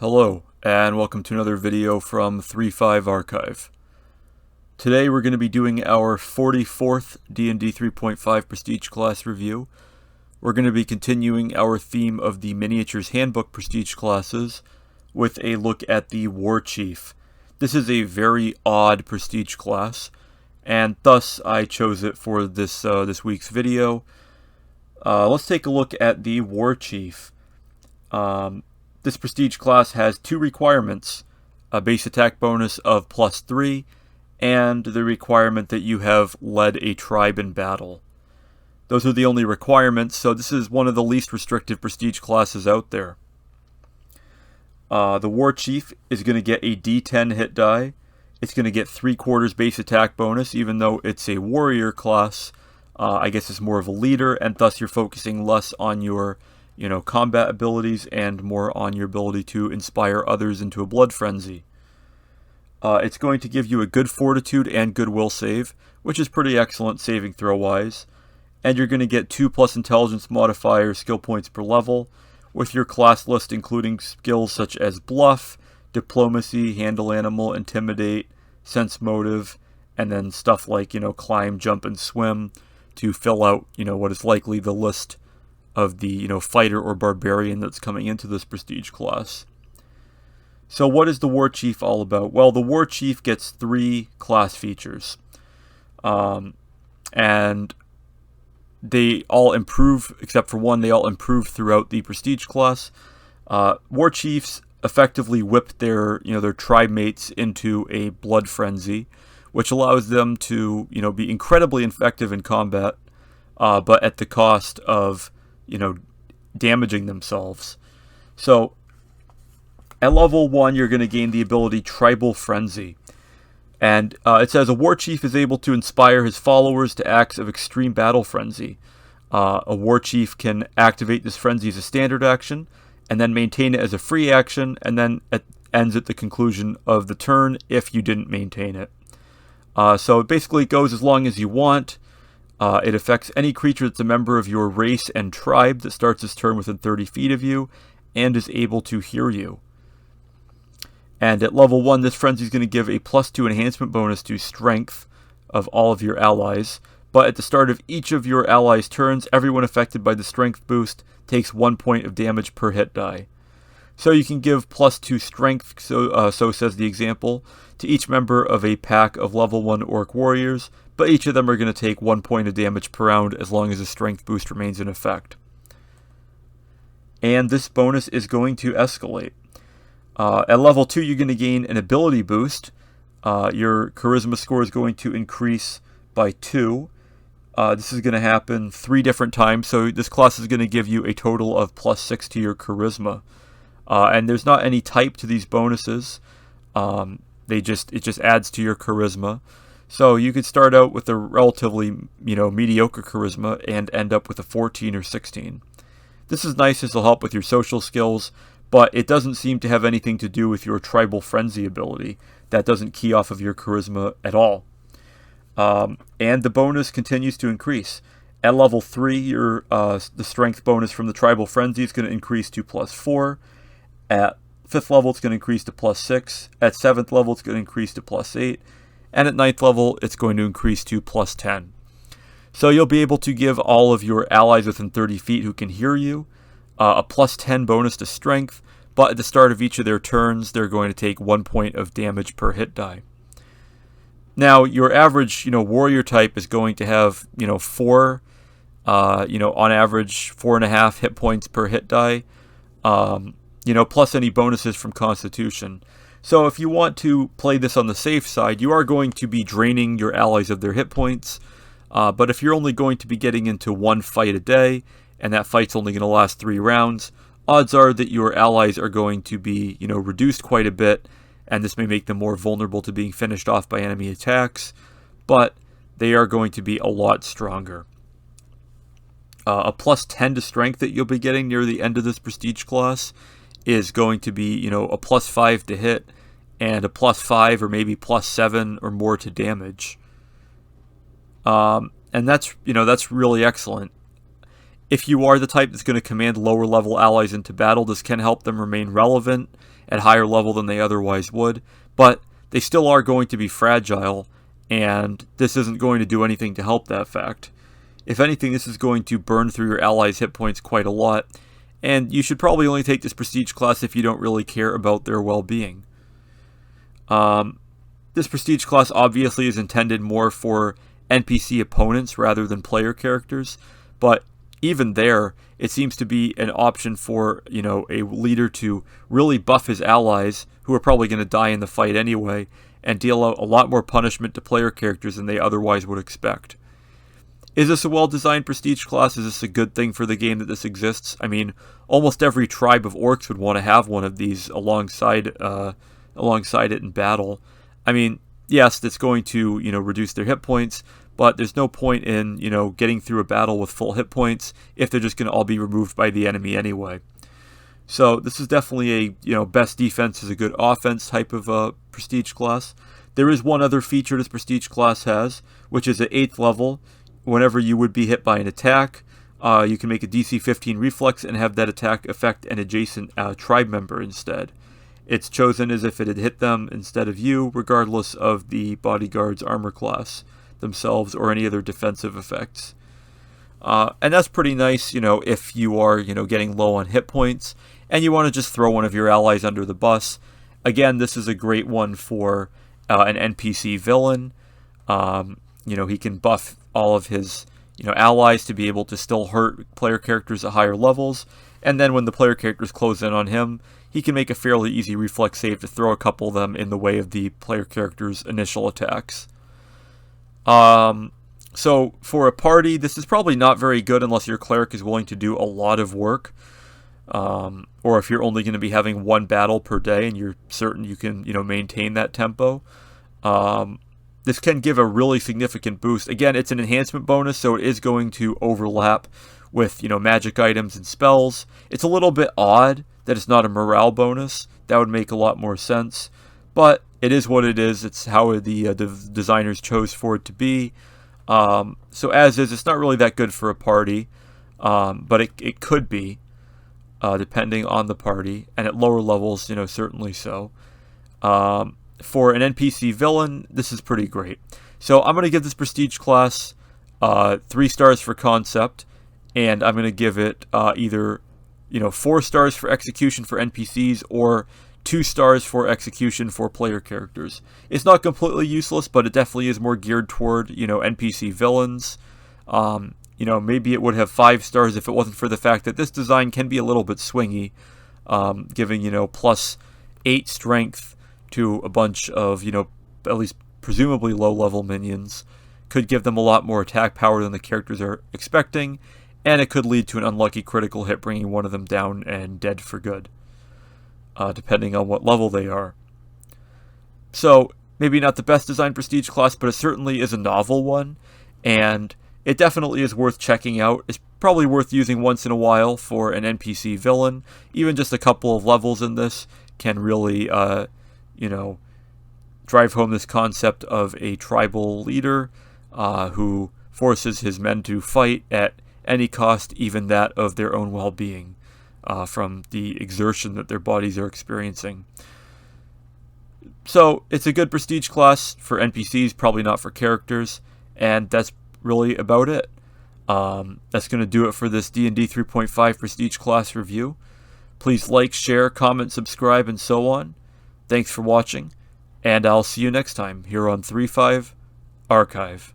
Hello, and welcome to another video from 3.5 Archive. Today we're going to be doing our 44th D&D 3.5 Prestige class review. We're going to be continuing our theme of the Miniatures Handbook Prestige classes with a look at the Warchief. This is a very odd Prestige class, and thus I chose it for this week's video. Let's take a look at the Warchief. This Prestige class has two requirements, a base attack bonus of +3, and the requirement that you have led a tribe in battle. Those are the only requirements, so this is one of the least restrictive Prestige classes out there. The Warchief is going to get a D10 hit die. It's going to get 3/4 base attack bonus, even though it's a warrior class. I guess it's more of a leader, and thus you're focusing less on your combat abilities and more on your ability to inspire others into a blood frenzy. It's going to give you a good fortitude and goodwill save, which is pretty excellent saving throw wise. And you're going to get 2+ intelligence modifier skill points per level, with your class list including skills such as bluff, diplomacy, handle animal, intimidate, sense motive, and then stuff like climb, jump, and swim to fill out what is likely the list of the fighter or barbarian that's coming into this Prestige class. So what is the Warchief all about? Well, the Warchief gets 3 class features, and they all improve, except for one. They all improve throughout the Prestige class. Warchiefs effectively whip their tribe mates into a blood frenzy, which allows them to be incredibly effective in combat, but at the cost of damaging themselves. So at level 1, you're going to gain the ability Tribal Frenzy. And it says a Warchief is able to inspire his followers to acts of extreme battle frenzy. A Warchief can activate this frenzy as a standard action, and then maintain it as a free action, and then it ends at the conclusion of the turn if you didn't maintain it. So it basically goes as long as you want. It affects any creature that's a member of your race and tribe that starts its turn within 30 feet of you and is able to hear you. And at level 1, this frenzy is going to give a +2 enhancement bonus to strength of all of your allies. But at the start of each of your allies' turns, everyone affected by the strength boost takes 1 point of damage per hit die. So you can give +2 strength, so says the example, to each member of a pack of level 1 orc warriors, but each of them are going to take 1 point of damage per round as long as the strength boost remains in effect. And this bonus is going to escalate. At level 2, you're going to gain an ability boost. Your charisma score is going to increase by 2. This is going to happen 3 different times, so this class is going to give you a total of +6 to your charisma. And there's not any type to these bonuses. It just adds to your charisma. So you could start out with a relatively mediocre charisma and end up with a 14 or 16. This is nice, this will help with your social skills, but it doesn't seem to have anything to do with your Tribal Frenzy ability. That doesn't key off of your charisma at all. And the bonus continues to increase. At level 3, the strength bonus from the Tribal Frenzy is going to increase to +4. At 5th level, it's going to increase to +6. At 7th level, it's going to increase to +8. And at 9th level, it's going to increase to +10. So you'll be able to give all of your allies within 30 feet who can hear you a +10 bonus to strength, but at the start of each of their turns, they're going to take 1 point of damage per hit die. Now, your average, warrior type is going to have, 4, on average, 4.5 hit points per hit die, plus any bonuses from Constitution. So if you want to play this on the safe side, you are going to be draining your allies of their hit points. But if you're only going to be getting into 1 fight a day, and that fight's only going to last 3 rounds, odds are that your allies are going to be, reduced quite a bit, and this may make them more vulnerable to being finished off by enemy attacks, but they are going to be a lot stronger. A +10 to strength that you'll be getting near the end of this Prestige class is going to be, a +5 to hit, and a +5 or maybe +7 or more to damage. And that's really excellent. If you are the type that's going to command lower level allies into battle, this can help them remain relevant at higher level than they otherwise would, but they still are going to be fragile, and this isn't going to do anything to help that fact. If anything, this is going to burn through your allies' hit points quite a lot, and you should probably only take this prestige class if you don't really care about their well-being. This prestige class obviously is intended more for NPC opponents rather than player characters, but even there, it seems to be an option for, a leader to really buff his allies, who are probably going to die in the fight anyway, and deal out a lot more punishment to player characters than they otherwise would expect. Is this a well-designed prestige class? Is this a good thing for the game that this exists? I mean, almost every tribe of orcs would want to have one of these alongside it in battle. I mean, yes, it's going to, reduce their hit points, but there's no point in, getting through a battle with full hit points if they're just going to all be removed by the enemy anyway. So this is definitely a, best defense is a good offense type of prestige class. There is one other feature this prestige class has, which is at 8th level. Whenever you would be hit by an attack, you can make a DC 15 reflex and have that attack affect an adjacent tribe member instead. It's chosen as if it had hit them instead of you, regardless of the bodyguard's armor class themselves or any other defensive effects. And that's pretty nice, if you are, getting low on hit points and you want to just throw one of your allies under the bus. Again, this is a great one for an NPC villain. He can buff all of his, allies to be able to still hurt player characters at higher levels. And then when the player characters close in on him, he can make a fairly easy reflex save to throw a couple of them in the way of the player character's initial attacks. So for a party, this is probably not very good unless your cleric is willing to do a lot of work. Or if you're only going to be having one battle per day and you're certain you can, maintain that tempo. This can give a really significant boost. Again, it's an enhancement bonus, so it is going to overlap with, magic items and spells. It's a little bit odd that it's not a morale bonus. That would make a lot more sense. But it is what it is. It's how the designers chose for it to be. So as is, it's not really that good for a party. But it could be, depending on the party. And at lower levels, certainly so. For an NPC villain, this is pretty great. So I'm going to give this prestige class 3 stars for concept, and I'm going to give it either 4 stars for execution for NPCs or 2 stars for execution for player characters. It's not completely useless, but it definitely is more geared toward NPC villains. Maybe it would have 5 stars if it wasn't for the fact that this design can be a little bit swingy, giving plus 8 strength to a bunch of, at least presumably low-level minions, could give them a lot more attack power than the characters are expecting, and it could lead to an unlucky critical hit, bringing one of them down and dead for good, depending on what level they are. So, maybe not the best designed prestige class, but it certainly is a novel one, and it definitely is worth checking out. It's probably worth using once in a while for an NPC villain. Even just a couple of levels in this can really drive home this concept of a tribal leader who forces his men to fight at any cost, even that of their own well-being, from the exertion that their bodies are experiencing. So it's a good prestige class for NPCs, probably not for characters, and that's really about it. That's going to do it for this D&D 3.5 prestige class review. Please like, share, comment, subscribe, and so on. Thanks for watching, and I'll see you next time here on 3.5 Archive.